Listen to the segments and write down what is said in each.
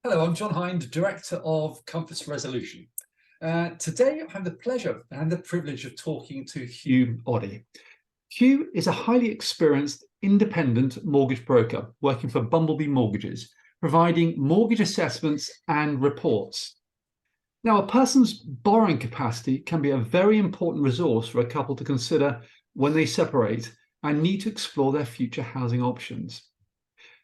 Hello, I'm John Hind, Director of Compass Resolution. Today I have the pleasure and the privilege of talking to Huw Oddy. Huw is a highly experienced independent mortgage broker working for Bumblebee Mortgages, providing mortgage assessments and reports. Now, a person's borrowing capacity can be a very important resource for a couple to consider when they separate and need to explore their future housing options.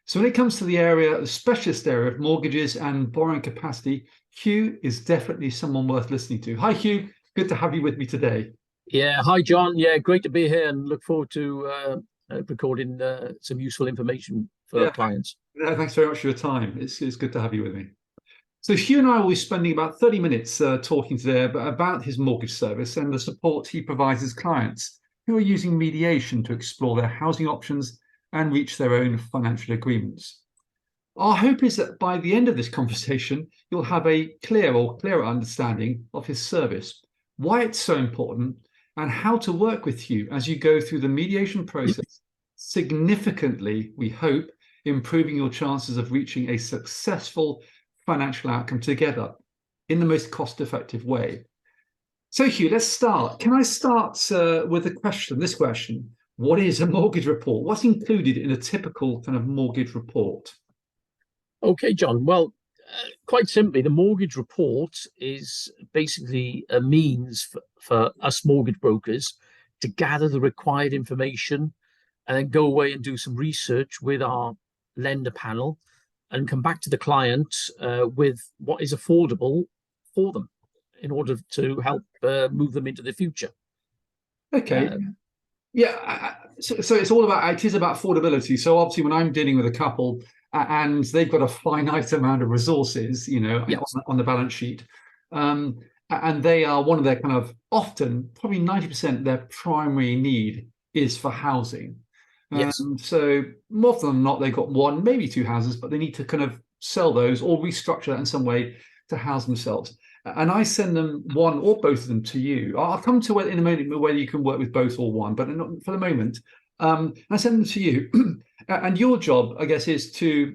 So when it comes to the specialist area of mortgages and borrowing capacity, Huw is definitely someone worth listening to. Hi, Huw. Good to have you with me today. Yeah, hi, John. Yeah, great to be here and look forward to recording some useful information for our clients. Thanks very much for your time. It's good to have you with me. So Huw and I will be spending about 30 minutes talking today about his mortgage service and the support he provides his clients who are using mediation to explore their housing options and reach their own financial agreements. Our hope is that by the end of this conversation, you'll have a clearer understanding of his service, why it's so important, and how to work with Huw as you go through the mediation process, significantly, we hope, improving your chances of reaching a successful financial outcome together in the most cost-effective way. So Huw, let's start. Can I start with this question? What is a mortgage report? What's included in a typical kind of mortgage report? Okay, John. Well, quite simply, the mortgage report is basically a means for us mortgage brokers to gather the required information and then go away and do some research with our lender panel and come back to the client with what is affordable for them in order to help move them into the future. Okay. So it is about affordability. So obviously when I'm dealing with a couple and they've got a finite amount of resources, Yes. on the balance sheet, and they are one of their kind of often, probably 90% their primary need is for housing. Yes. So more often than not, they've got one, maybe two houses, but they need to kind of sell those or restructure that in some way to house themselves. And I send them one or both of them to you. I'll come to it in a moment whether you can work with both or one, but for the moment, I send them to you. And your job, I guess, is to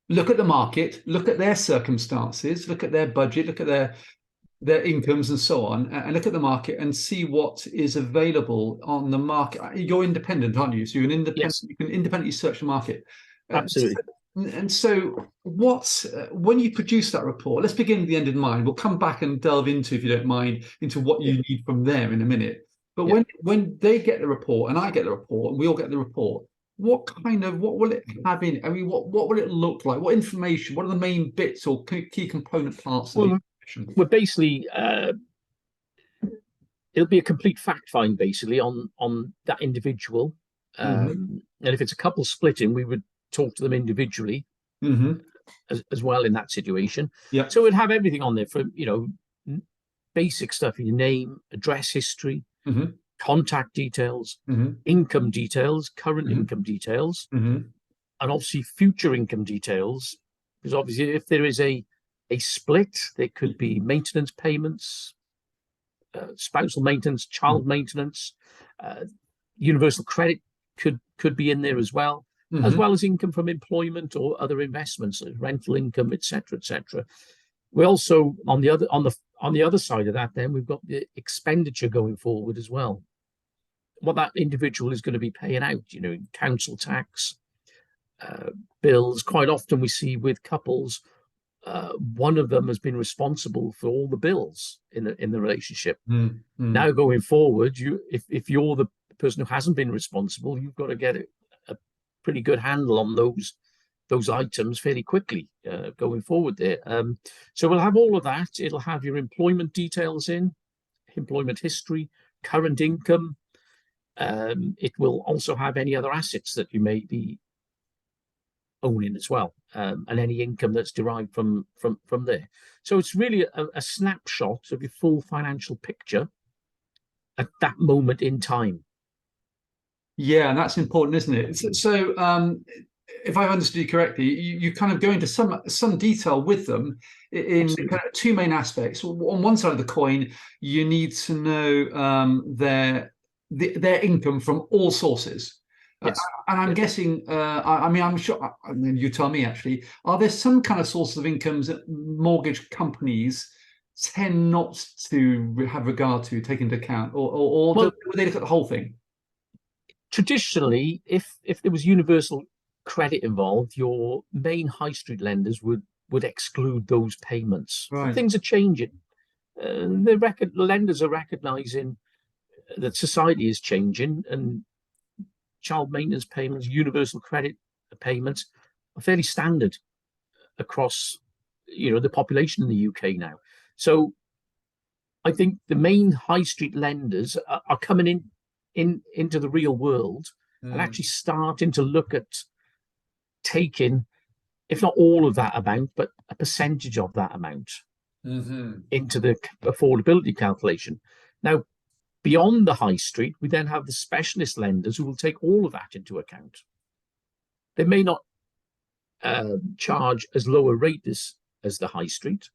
look at the market, look at their circumstances, look at their budget, look at their incomes and so on, and look at the market and see what is available on the market. You're independent, aren't you? So you're an independent. Yes. You can independently search the market. Absolutely. And so when you produce that report, let's begin with the end in mind. We'll come back and delve into, if you don't mind, into what you need from them in a minute. But when they get the report and I get the report and we all get the report, what will it have in? I mean, what will it look like? What information? What are the main bits or key component parts of the information? Well, basically, it'll be a complete fact find basically on that individual. And if it's a couple splitting, we would talk to them individually as well in that situation. So we'd have everything on there from, basic stuff, your name, address history, contact details, income details, current income details, and obviously future income details. Because obviously if there is a split, there could be maintenance payments, spousal maintenance, child maintenance, universal credit could be in there as well as income from employment or other investments, rental income, etc., etc. We also on the other side of that, then we've got the expenditure going forward as well. What that individual is going to be paying out, council tax, bills. Quite often we see with couples, one of them has been responsible for all the bills in the relationship. Now going forward, if you're the person who hasn't been responsible, you've got to get a pretty good handle on those items fairly quickly going forward there. So we'll have all of that. It'll have your employment details in, employment history, current income. It will also have any other assets that you may be owning as well, and any income that's derived from there. So it's really a snapshot of your full financial picture at that moment in time. Yeah, and that's important, isn't it? So if I've understood you correctly, you kind of go into some detail with them in kind of two main aspects. On one side of the coin, you need to know their income from all sources. Yes. And I'm guessing, I mean, I'm sure, I mean, you tell me actually, are there some kind of sources of incomes that mortgage companies tend not to have regard to, take into account, or Well, do they look at the whole thing? traditionally, if there was universal credit involved, your main high street lenders would exclude those payments. But Right. things are changing. Lenders are recognizing that society is changing, and child maintenance payments, universal credit payments are fairly standard across, the population in the UK now. So I think the main high street lenders are coming into the real world and actually starting to look at taking, if not all of that amount, but a percentage of that amount into the affordability calculation. Now, beyond the high street, we then have the specialist lenders who will take all of that into account. They may not charge as low a rate as the high street,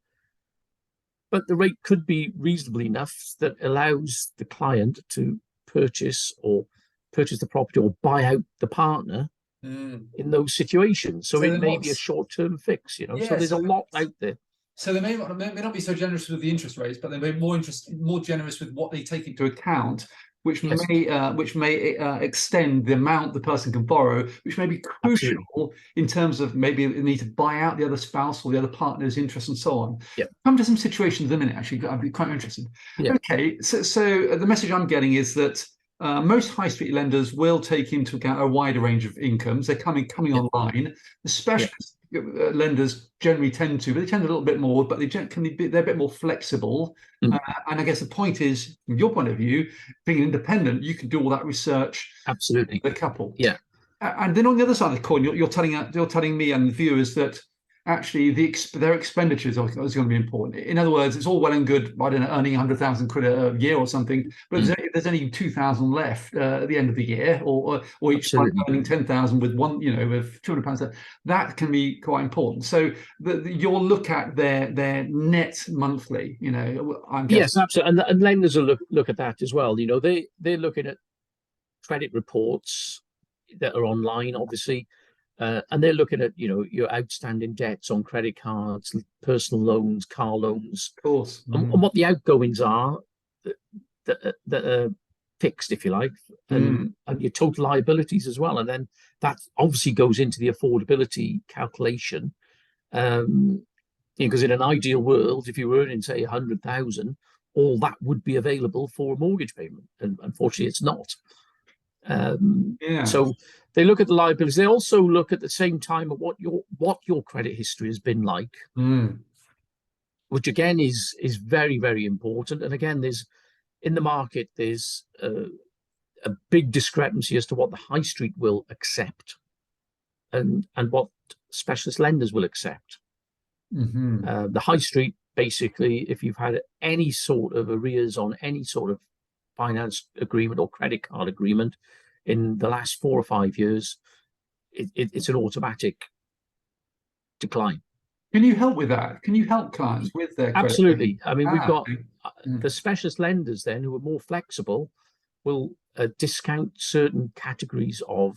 but the rate could be reasonably enough that allows the client to purchase the property or buy out the partner in those situations. So it may be a short-term fix, Yeah, so there's a lot out there. So they may not be so generous with the interest rates, but they may be more generous with what they take into account, which may extend the amount the person can borrow, which may be crucial in terms of maybe the need to buy out the other spouse or the other partner's interest and so on. Yeah. Come to some situations in a minute. Actually, I'd be quite interested. Yeah. Okay, so the message I'm getting is that most high street lenders will take into account a wider range of incomes. They're coming online. The specialist lenders generally tend to, but they tend a little bit more, but they're a bit more flexible. And I guess the point is, from your point of view, being independent, you can do all that research. Absolutely. The couple. Yeah. And then on the other side of the coin, you're telling me and the viewers that actually their expenditures are going to be important. In other words, it's all well and good, I don't know, earning 100,000 quid a year or something, but there's only 2,000 left at the end of the year, or each one earning 10,000 with with £200. That can be quite important. So you'll look at their net monthly. I'm guessing. Yes, absolutely, and lenders will look at that as well. They're looking at credit reports that are online, obviously. And they're looking at, your outstanding debts on credit cards, personal loans, car loans, of course, and what the outgoings are that are fixed, if you like, and your total liabilities as well. And then that obviously goes into the affordability calculation. Because in an ideal world, if you were earning, say, 100,000, all that would be available for a mortgage payment, and unfortunately, it's not. So they look at the liabilities. They also look at the same time at what your credit history has been like, which again is very, very important. And again, in the market there's a big discrepancy as to what the high street will accept and what specialist lenders will accept. The high street, basically, if you've had any sort of arrears on any sort of finance agreement or credit card agreement in the last 4 or 5 years, it's an automatic decline. Can you help with that? Can you help clients with their credit? Absolutely. I mean, we've got the specialist lenders then who are more flexible will discount certain categories of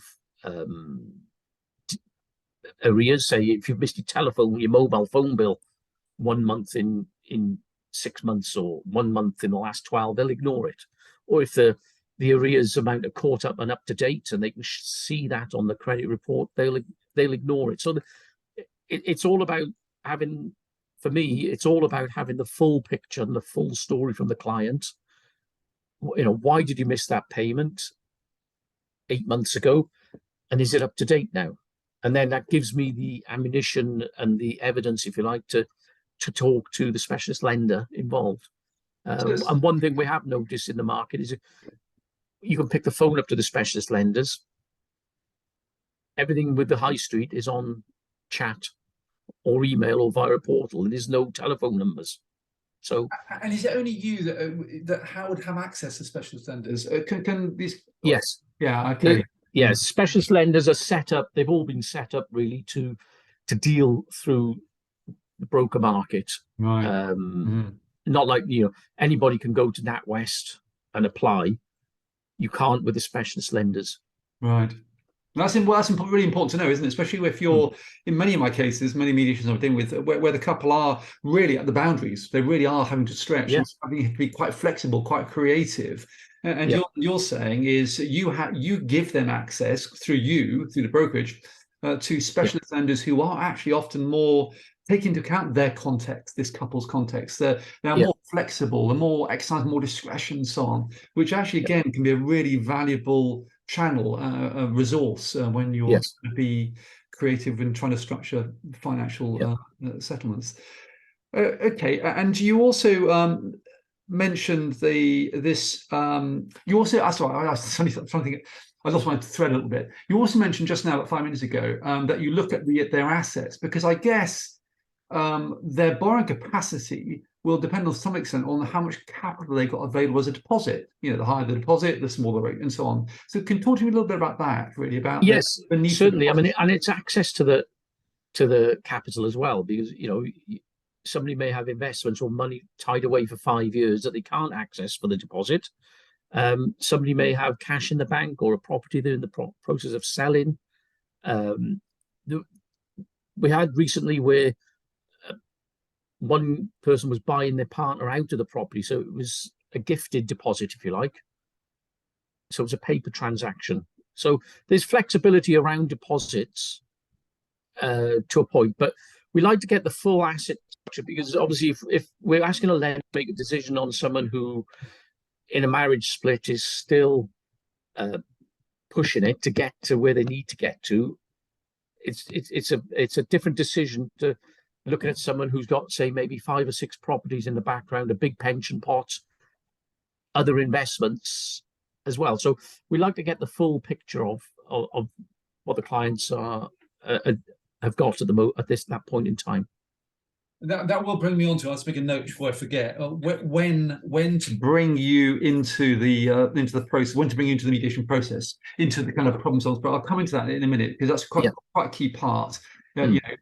arrears. Say if you've missed your mobile phone bill 1 month in 6 months or 1 month in the last 12, they'll ignore it. Or if the arrears amount are caught up and up to date and they can see that on the credit report, they'll ignore it. So it's all about having, for me, it's all about having the full picture and the full story from the client. Why did you miss that payment 8 months ago? And is it up to date now? And then that gives me the ammunition and the evidence, if you like, to talk to the specialist lender involved. And one thing we have noticed in the market is you can pick the phone up to the specialist lenders. Everything with the high street is on chat or email or via a portal. There's no telephone numbers. So, and is it only you that would have access to specialist lenders? Can these? Yes. Yeah. Okay. Yes. Specialist lenders are set up. They've all been set up really to deal through the broker market. Right. Not like anybody can go to NatWest and apply. You can't with the specialist lenders. Right. That's really important to know, isn't it? Especially if you're, in many of my cases, many mediations I'm dealing with, where the couple are really at the boundaries. They really are having to stretch and Yes. having to be quite flexible, quite creative. And Yeah. you're saying is you give them access through the brokerage, to Yeah. specialist lenders who are actually often more take into account their context, this couple's context. They're Yeah. more flexible, they're more exercise more discretion, and so on, which actually Yeah. again can be a really valuable channel, a resource when you're Yes. going to be creative and trying to structure financial Yeah. settlements. Okay, and you also mentioned this. You also, sorry, I was trying to think. I lost my thread a little bit. You also mentioned just now, about 5 minutes ago, that you look at their assets, because I guess their borrowing capacity will depend on some extent on how much capital they got available as a deposit. The higher the deposit, the smaller rate, and so on. So, can you talk to me a little bit about that, really, about Yes, the need for certainly. I deposit? mean, and it's access to the capital as well, because somebody may have investments or money tied away for 5 years that they can't access for the deposit. Somebody may have cash in the bank or a property they're in the process of selling. Um, we had recently where one person was buying their partner out of the property, so it was a gifted deposit, if you like. So it's a paper transaction. So there's flexibility around deposits to a point, but we like to get the full asset structure, because obviously if we're asking a lender to make a decision on someone who in a marriage split is still pushing it to get to where they need to get to, it's a different decision to looking at someone who's got, say, maybe 5 or 6 properties in the background, a big pension pot, other investments as well. So we like to get the full picture of what the clients are have got at that point in time. That will bring me on to. I'll make a note before I forget. When to bring you into the process, when to bring you into the mediation process, into the kind of problem solving. But I'll come into that in a minute, because that's quite a key part.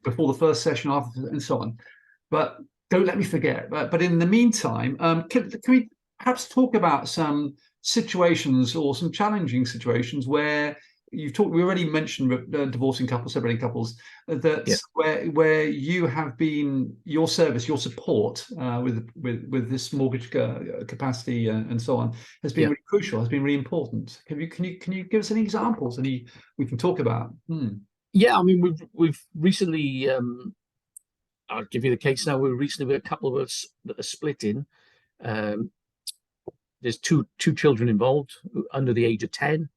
Before the first session, after, and so on. But don't let me forget. But in the meantime, can we perhaps talk about some situations, or some challenging situations, where we already mentioned divorcing couples, separating couples, where you have been, your service, your support with this mortgage capacity and so on, has been really crucial, has been really important. Can you give us any examples, we can talk about? Yeah, I mean, we've recently, I'll give you the case now. We're recently with a couple of us that are splitting. There's two children involved under the age of 10,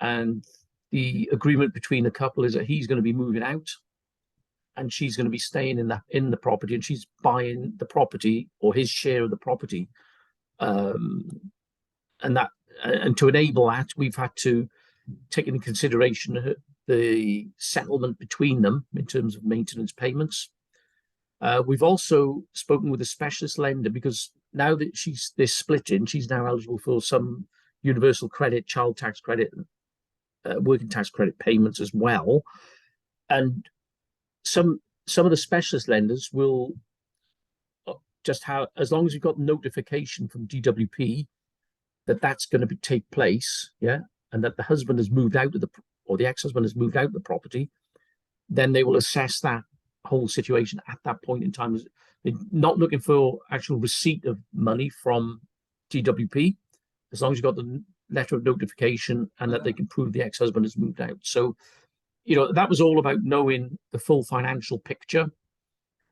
and the agreement between the couple is that he's going to be moving out and she's going to be staying in the property, and she's buying the property, or his share of the property. And to enable that, we've had to take into consideration the settlement between them in terms of maintenance payments. We've also spoken with a specialist lender, because now that they're splitting, she's now eligible for some universal credit, child tax credit, working tax credit payments as well. And some of the specialist lenders will just have, as long as you've got notification from DWP that that's going to take place, and that the husband has moved out of or the ex-husband has moved out of the property, then they will assess that whole situation at that point in time. They're not looking for actual receipt of money from DWP, as long as you've got the letter of notification and that they can prove the ex-husband has moved out. So, that was all about knowing the full financial picture.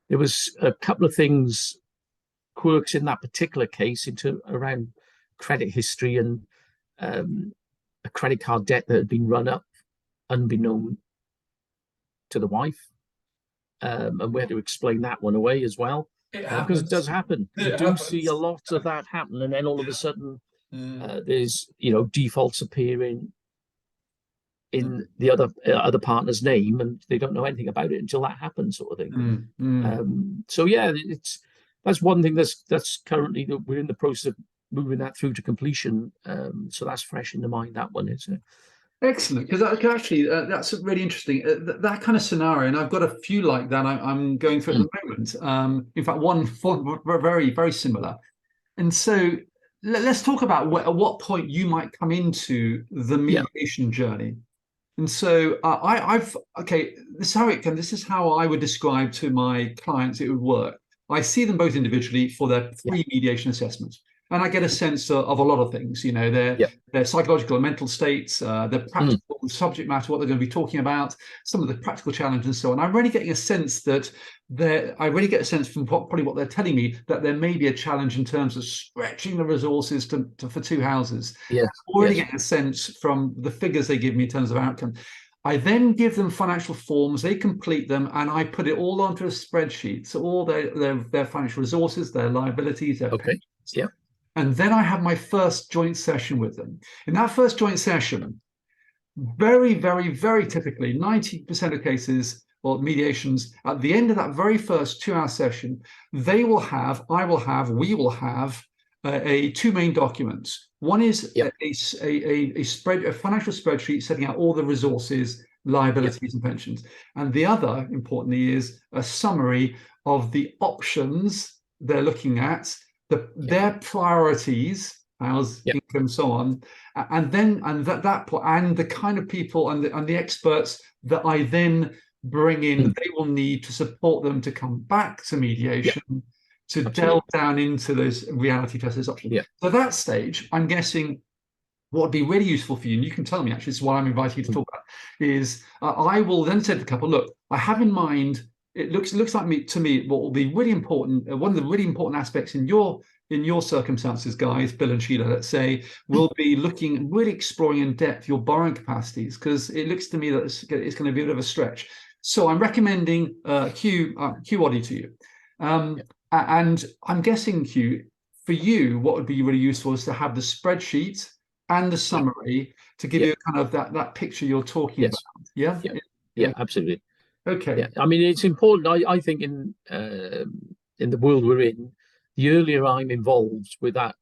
There was a couple of things, quirks in that particular case, around credit history and a credit card debt that had been run up unbeknown to the wife. And we had to explain that one away as well, because it does happen. You do see a lot of that happen, and then all of a sudden there's defaults appearing in the other partner's name, and they don't know anything about it until that happens, sort of thing. So yeah, that's one thing that's currently, we're in the process of moving that through to completion. So that's fresh in the mind, that one is. Excellent, because actually that's really interesting. That kind of scenario, and I've got a few like that I'm going through at the moment. In fact, one very, very similar. And so let's talk about at what point you might come into the mediation journey. And so I've okay. This is how I would describe to my clients it would work. I see them both individually for their Yeah. free mediation assessments, and I get a sense of a lot of things. You know, Yeah. their psychological and mental states, their Mm. practical subject matter, what they're going to be talking about, some of the practical challenges, and so on. I'm really getting a sense that I really get a sense from probably what they're telling me that there may be a challenge in terms of stretching the resources for two houses. Yeah. Already Yes. getting a sense from the figures they give me in terms of outcome. I then give them financial forms, they complete them, and I put it all onto a spreadsheet. So all their financial resources, their liabilities, their Okay. payments. Yeah. And then I have my first joint session with them. In that first joint session, very, very, very typically, 90% of cases or mediations, at the end of that very first 2-hour session, we will have two main documents. One is Yeah. a financial spreadsheet setting out all the resources, liabilities, and pensions. And the other, importantly, is a summary of the options they're looking at, their priorities, house, income, so on, and the kind of people and the experts that I then bring in, they will need to support them to come back to mediation, to delve down into those reality tests options. Yeah. So at that stage, I'm guessing what would be really useful for you, and you can tell me actually, this is what I'm inviting you to talk about, is I will then say to the couple, look, I have in mind, it looks like to me what will be really important, one of the really important aspects in your circumstances, guys, Bill and Sheila, let's say, will be really exploring in depth your borrowing capacities, because it looks to me that it's going to be a bit of a stretch. So I'm recommending Huw Oddy to you. And I'm guessing, Huw, for you, what would be really useful is to have the spreadsheet and the summary to give you kind of that picture you're talking about. Yeah? Yeah, absolutely. Okay. Yeah. I mean, it's important. I think in the world we're in, the earlier I'm involved with that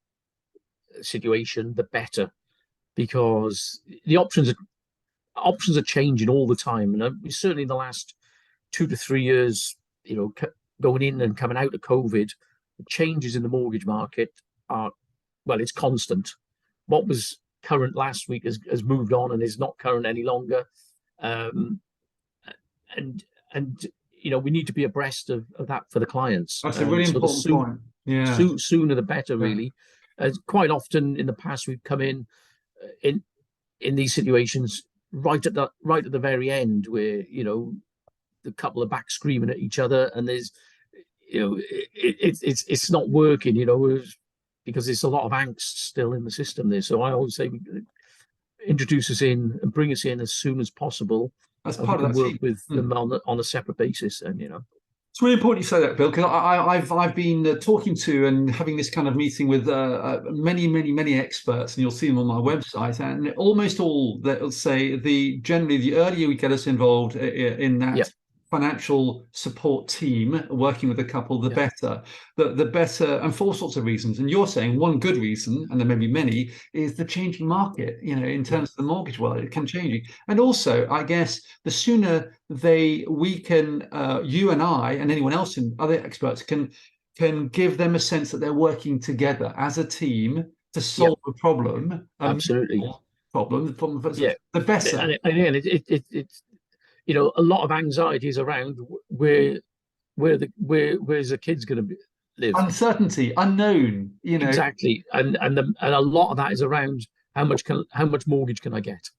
situation, the better, because the options are changing all the time, and certainly in the last 2 to 3 years, going in and coming out of COVID, the changes in the mortgage market are, well, it's constant. What was current last week has moved on and is not current any longer, and we need to be abreast of that for the clients. That's a really important point. Yeah. Sooner the better, really. Quite often in the past, we've come in these situations right at the very end, where the couple are back screaming at each other, and there's it's not working, because there's a lot of angst still in the system there. So I always say, introduce us in and bring us in as soon as possible. As part of that work with them on a separate basis, and It's really important you say that, Bill, because I've been talking to and having this kind of meeting with many experts, and you'll see them on my website. And almost all, they'll say, generally the earlier we get us involved in that financial support team working with a couple, the better. The better, and for all sorts of reasons. And you're saying one good reason, and there may be many, is the changing market. In terms of the mortgage world, it can change. And also, I guess, the sooner we can, you and I and anyone else and other experts can give them a sense that they're working together as a team to solve a problem. Absolutely. The better. And again, it's a lot of anxieties around where's the kids going to live. Uncertainty, unknown. Exactly, and a lot of that is around how much mortgage can I get.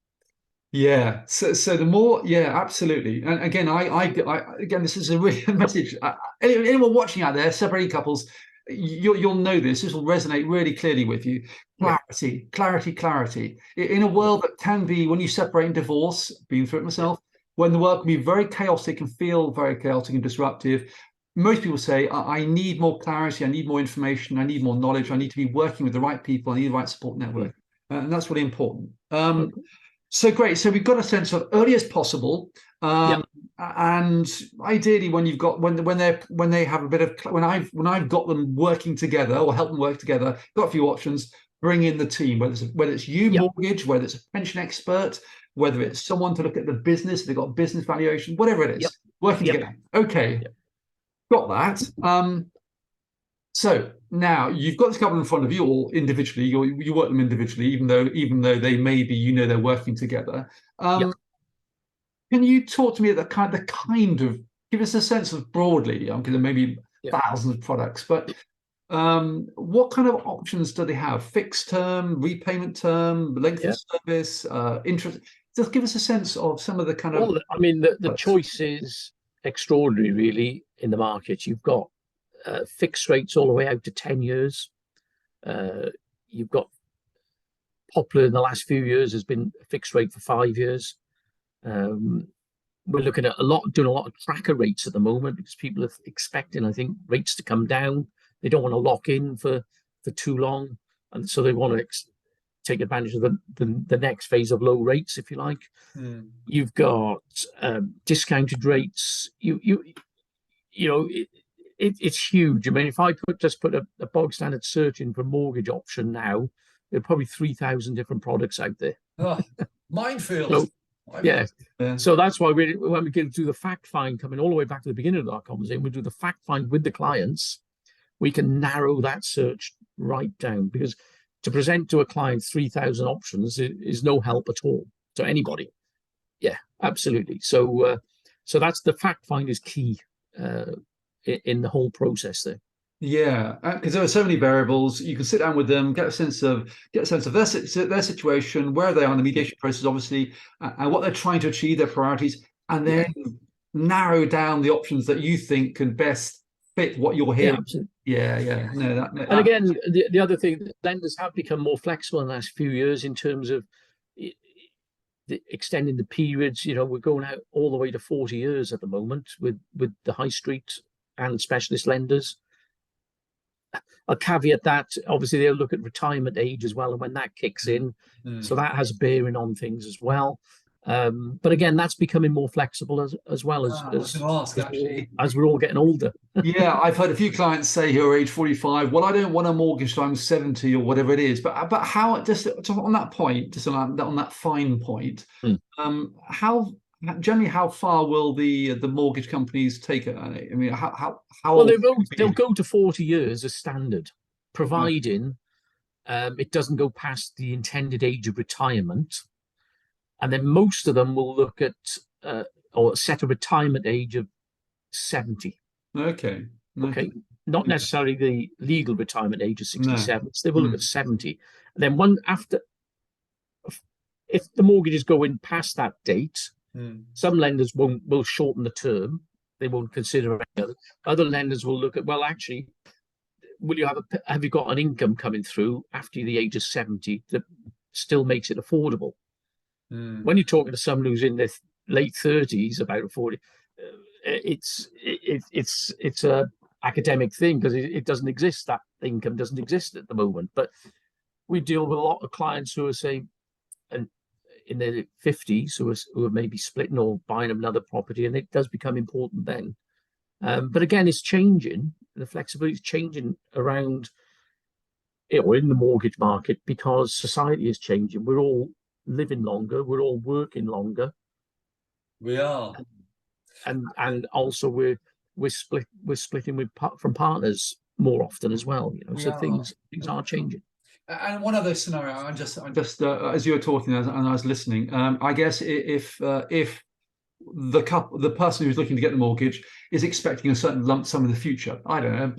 Yeah. So the more, absolutely. And again, again, this is a real message. Anyone watching out there, separating couples, you'll know this. This will resonate really clearly with you. Clarity. In a world that can be, when you separate and divorce, been through it myself, when the world can be very chaotic and feel very chaotic and disruptive, most people say, I need more clarity, I need more information, I need more knowledge, I need to be working with the right people, I need the right support network. And that's really important. So great. So we've got a sense of early as possible, and ideally when they have a bit of when I've got them working together or help them work together, got a few options. Bring in the team, whether it's you mortgage, whether it's a pension expert, whether it's someone to look at the business, they've got business valuation, whatever it is, working together. Okay, got that. So now you've got this couple in front of you, all individually. You work them individually, even though they may be, they're working together. Can you talk to me the kind of give us a sense of broadly, because there may be thousands of products, but what kind of options do they have? Fixed term, repayment term, length of service, interest? Just give us a sense of some of the kind of. Well, I mean, the choice is extraordinary, really, in the market. You've got fixed rates all the way out to 10 years. You've got popular in the last few years has been a fixed rate for 5 years. We're looking at doing a lot of tracker rates at the moment because people are expecting, I think, rates to come down. They don't want to lock in for too long, and so they want to take advantage of the next phase of low rates, if you like. You've got discounted rates. It's huge. I mean, if I just put a bog standard search in for mortgage option now, there are probably 3,000 different products out there. Oh, minefield. Yeah. So that's why when we get to the fact find, coming all the way back to the beginning of our conversation, we do the fact find with the clients. We can narrow that search right down, because to present to a client 3,000 options is no help at all to anybody. Yeah, absolutely. So that's the fact find is key in the whole process there. Yeah, because there are so many variables. You can sit down with them, get a sense of their situation, where they are in the mediation process, obviously, and what they're trying to achieve, their priorities, and then narrow down the options that you think can best fit what you're hearing. Yeah. No, and again, the other thing, lenders have become more flexible in the last few years in terms of extending the periods. We're going out all the way to 40 years at the moment with the high street and specialist lenders. I'll caveat that obviously they'll look at retirement age as well, and when that kicks in, so that has bearing on things as well. But again, that's becoming more flexible as well as we're all getting older. Yeah, I've heard a few clients say who are age 45, well, I don't want a mortgage till I'm 70 or whatever it is. But how, just on that point, just on that fine point, how generally how far will the mortgage companies take it? I mean, how well, they'll go to 40 years as standard, providing it doesn't go past the intended age of retirement. And then most of them will look at or set a retirement age of 70. Okay. Not necessarily the legal retirement age of 67. So they will look at 70. And then if the mortgage is going past that date, some lenders will shorten the term. They won't consider any other lenders will look at, well, actually, have you got an income coming through after the age of 70 that still makes it affordable? When you're talking to someone who's in their late 30s, about 40, it's a academic thing because it doesn't exist. That income doesn't exist at the moment. But we deal with a lot of clients who are saying, and in their 50s, who are maybe splitting or buying another property, and it does become important then. But again, it's changing. The flexibility is changing around in the mortgage market because society is changing. We're all living longer. We're all working longer. We are, and also we're splitting from partners more often as well. So things are changing. And one other scenario, I'm just as you were talking and I was listening, I guess if the person who's looking to get the mortgage is expecting a certain lump sum in the future, I don't know,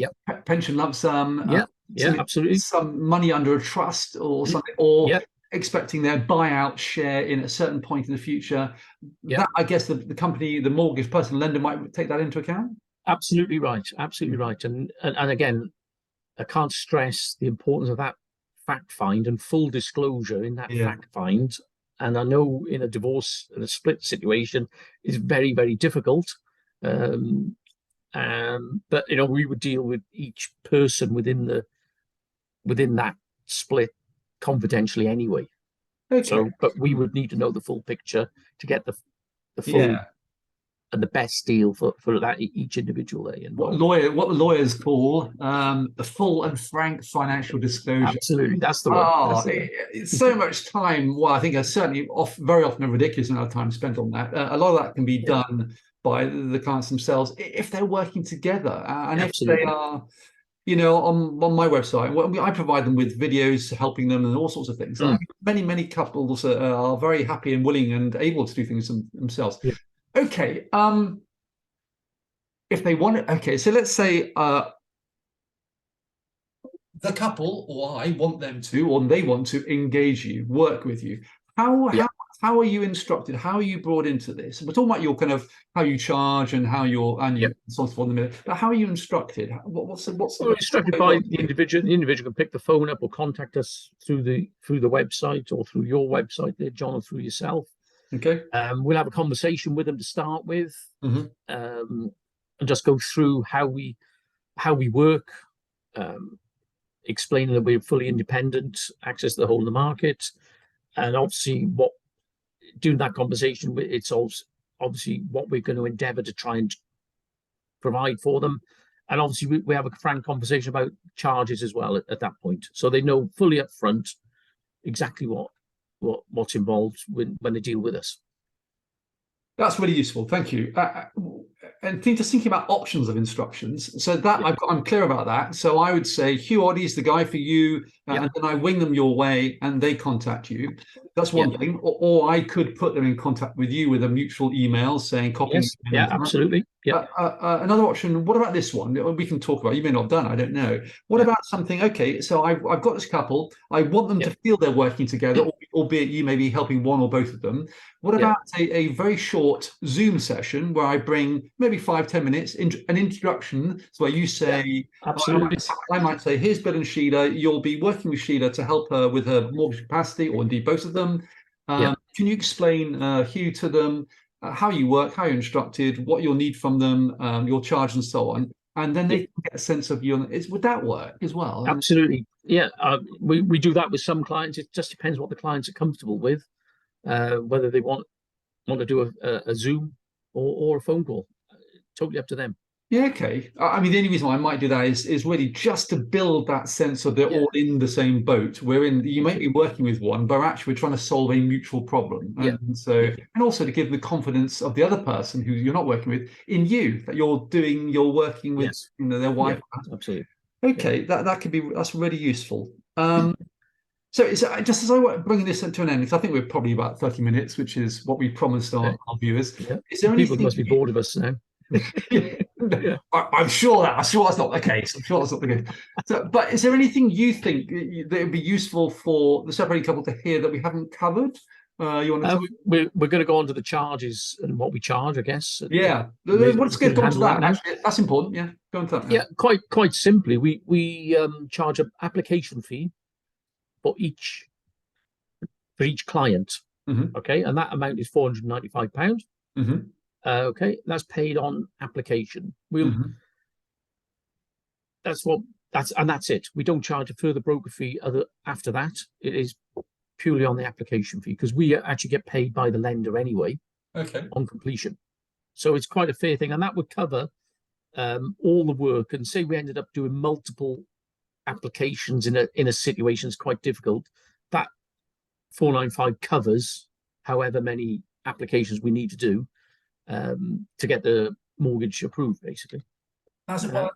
pension lump sum, absolutely, some money under a trust or something, or expecting their buyout share in a certain point in the future, that I guess the company, the mortgage person, lender might take that into account. Absolutely right, and again, I can't stress the importance of that fact find and full disclosure in that fact find. And I know in a divorce and a split situation is very, very difficult. But we would deal with each person within that split confidentially anyway. So, but we would need to know the full picture to get the full and the best deal for that each individual there. What lawyers call the full and frank financial disclosure. Absolutely, that's the word. It's so much time. Well, I think certainly very often a ridiculous amount of time spent on that. A lot of that can be done by the clients themselves if they're working together and if they are. on my website, I provide them with videos helping them and all sorts of things. Many couples are very happy and willing and able to do things themselves. Yeah. Okay. If they want it, okay. So let's say the couple, or I want them to, or they want to engage you, work with you. How are you instructed? How are you brought into this? We're talking about your kind of how you charge and how you're responsible in the minute. But how are you instructed? What's we're instructed by the individual. The individual can pick the phone up or contact us through the website or through your website there, John, or through yourself. Okay. We'll have a conversation with them to start with, and just go through how we work, explaining that we're fully independent, access to the whole of the market, and obviously during that conversation, it's also obviously what we're going to endeavour to try and provide for them, and obviously we have a frank conversation about charges as well at that point, so they know fully up front exactly what's involved when they deal with us. That's really useful. Thank you. And just thinking about options of instructions. So that I'm clear about that. So I would say Huw Oddy is the guy for you, and then I wing them your way, and they contact you. That's one thing. Or I could put them in contact with you with a mutual email saying copy. Yes. Yeah, absolutely. Yeah. Another option. What about this one? We can talk about. You may not have done. I don't know. What about something? Okay, so I've got this couple. I want them to feel they're working together, albeit you may be helping one or both of them. What about a very short Zoom session where I bring maybe 5-10 minutes, an introduction, so where you say, absolutely. I might say, here's Bill and Sheila. You'll be working with Sheila to help her with her mortgage capacity, or indeed both of them. Can you explain, Huw, to them how you work, how you're instructed, what you'll need from them, your charge, and so on? And then they can get a sense of you. Would that work as well? Absolutely. Yeah. We do that with some clients. It just depends what the clients are comfortable with. Whether they want to do a Zoom or a phone call, totally up to them. Yeah, okay. I mean, the only reason why I might do that is really just to build that sense of they're all in the same boat. You might be working with one, but actually we're trying to solve a mutual problem. And and also to give the confidence of the other person who you're not working with in you, that you're working with their wife. Yeah, absolutely. Okay, that's really useful. So it's just as I were bringing this to an end, because I think we're probably about 30 minutes, which is what we promised our viewers. Yeah. Is there People must be bored of us now. I'm sure that's not the case. I'm sure that's not the case. So, but is there anything you think that would be useful for the separated couple to hear that we haven't covered? You want to? We're going to go on to the charges and what we charge, I guess. Yeah, let's get on to that. Actually, that's important. Yeah, go on to that. Yeah, quite simply, we charge an application fee for each client. Okay, and that amount is £495. Okay, that's paid on application. That's it. We don't charge a further broker fee after that. It is purely on the application fee, because we actually get paid by the lender anyway. Okay. On completion, so it's quite a fair thing, and that would cover all the work. And say we ended up doing multiple applications in a situation that's quite difficult, that 495 covers however many applications we need to do to get the mortgage approved, basically. That's about.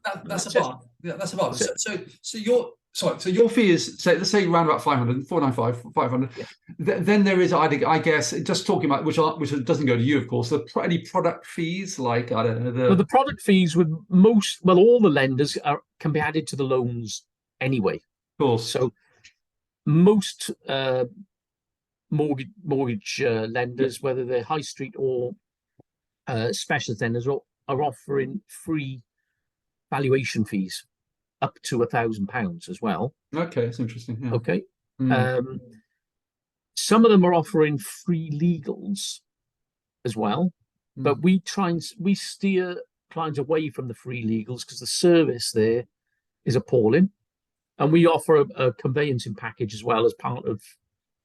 So your fee is, let's say around about 500, 495, 500. Then there is, I guess, just talking about which doesn't go to you, of course. Any product fees, like I don't know. The product fees with all the lenders can be added to the loans anyway. Of course. So most mortgage lenders, whether they're high street or specialist lenders, are offering free valuation fees up to £1,000 as well. Okay, that's interesting. Yeah. Okay. Some of them are offering free legals as well, but we steer clients away from the free legals because the service there is appalling, and we offer a conveyancing package as well as part of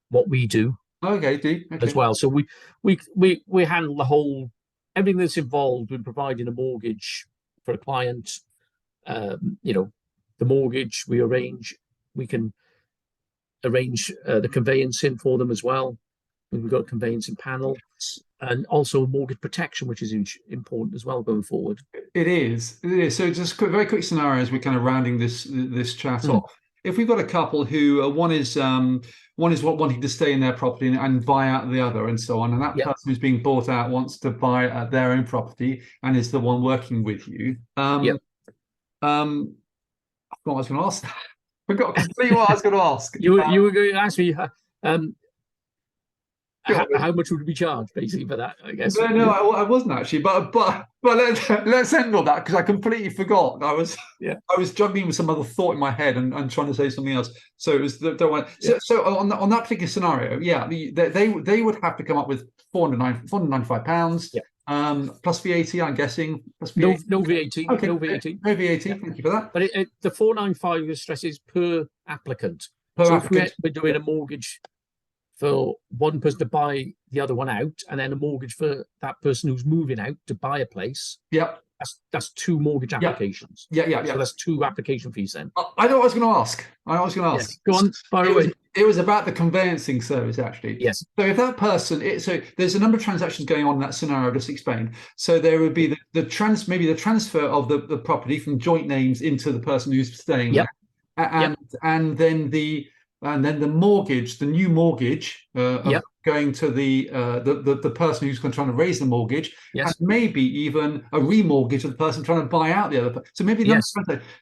what we do. Okay. As well. So we handle everything that's involved in providing a mortgage for a client. The mortgage we can arrange the conveyancing for them as well. We've got a conveyancing panel, and also mortgage protection, which is important as well going forward. It is. It is. So just very quick scenarios. We're kind of rounding this chat off. If we've got a couple who one is wanting to stay in their property and buy out the other, and so on, and that person who's being bought out wants to buy their own property and is the one working with you. I forgot what I was going to ask. Forgot completely what I was going to ask. You were going to ask me how much would we charge basically for that, I guess. No, I wasn't actually, but let's end on that because I completely forgot. I was juggling with some other thought in my head and trying to say something else. So it was so on that particular scenario, they would have to come up with £495. Plus VAT, I'm guessing. Plus VAT. No VAT. Okay, no VAT. No VAT. Thank you for that. But the 495 stresses per applicant. If we're doing a mortgage for one person to buy the other one out, and then a mortgage for that person who's moving out to buy a place. That's 2 mortgage applications. So that's 2 application fees then. I know what I was going to ask. Go on, fire away. It was about the conveyancing service, actually. Yes. So if that person, so there's a number of transactions going on in that scenario I just explained. So there would be maybe the transfer of the property from joint names into the person who's staying there, and then the mortgage, the new mortgage, going to the person who's trying to raise the mortgage, and maybe even a remortgage of the person trying to buy out the other. So maybe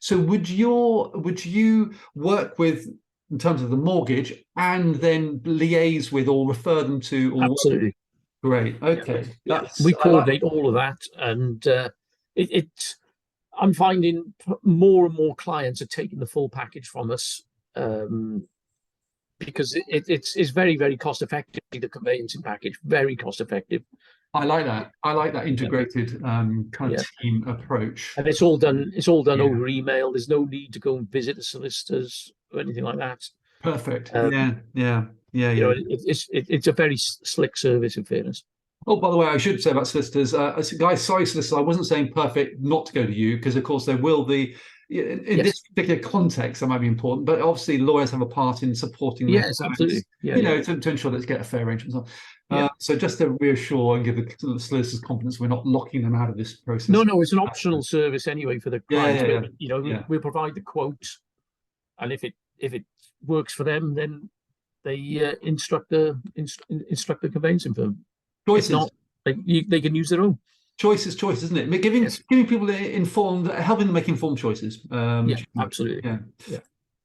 so would you work with in terms of the mortgage and then liaise with or refer them to? Absolutely. Great. Okay. We coordinate all of that, and I'm finding more and more clients are taking the full package from us. Because it's very, very cost effective, the conveyancing package, very cost effective. I like that. I like that integrated kind of team approach. And it's all done over email. There's no need to go and visit the solicitors or anything like that. Perfect. It's a very slick service, in fairness. Oh, by the way, I should say about solicitors, guys, sorry, solicitors, I wasn't saying perfect not to go to you, because of course there will be, in this particular context, that might be important, but obviously lawyers have a part in supporting yes, absolutely. To ensure that they get a fair arrangement. So just to reassure and give the solicitors confidence, we're not locking them out of this process. No, it's an optional service anyway for the clients. We provide the quote, and if it works for them, then they instruct the conveyancing firm. Choices. If not, they can use their own. Choice, isn't it? Giving people helping them make informed choices. Absolutely. Yeah.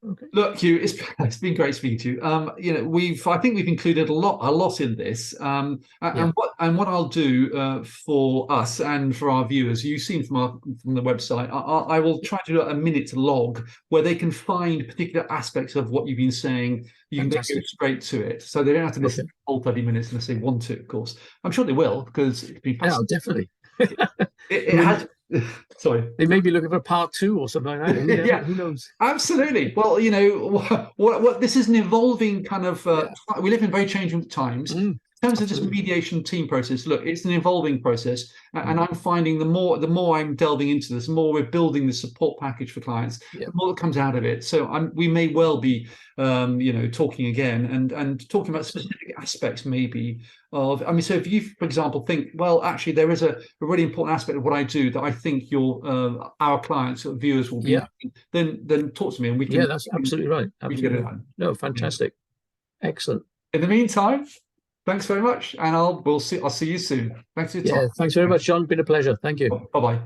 Okay. Look, Huw, it's been great speaking to you. I think we've included a lot in this. And what I'll do for us and for our viewers, you've seen from the website, I will try to do a minute log where they can find particular aspects of what you've been saying. You can go straight to it, so they don't have to listen to all 30 minutes unless they want to. Of course, I'm sure they will, because it's been fascinating. Definitely. It has. Sorry, they may be looking for part 2 or something like that. Who knows? Absolutely. Well, what this is an evolving kind of. We live in very changing times. In terms of this mediation team process, look, it's an evolving process, and I'm finding the more I'm delving into this, the more we're building the support package for clients, the more that comes out of it. So we may well be, talking again and talking about specific aspects, maybe of. I mean, so if you, for example, think, well, actually, there is a really important aspect of what I do that I think our clients or viewers will be, then talk to me and we can. Yeah, that's absolutely right. Absolutely. We can get it done. No, fantastic, excellent. In the meantime, thanks very much, and I'll see you soon. Thanks for your time. Thanks very much, John. Been a pleasure. Thank you. Bye-bye.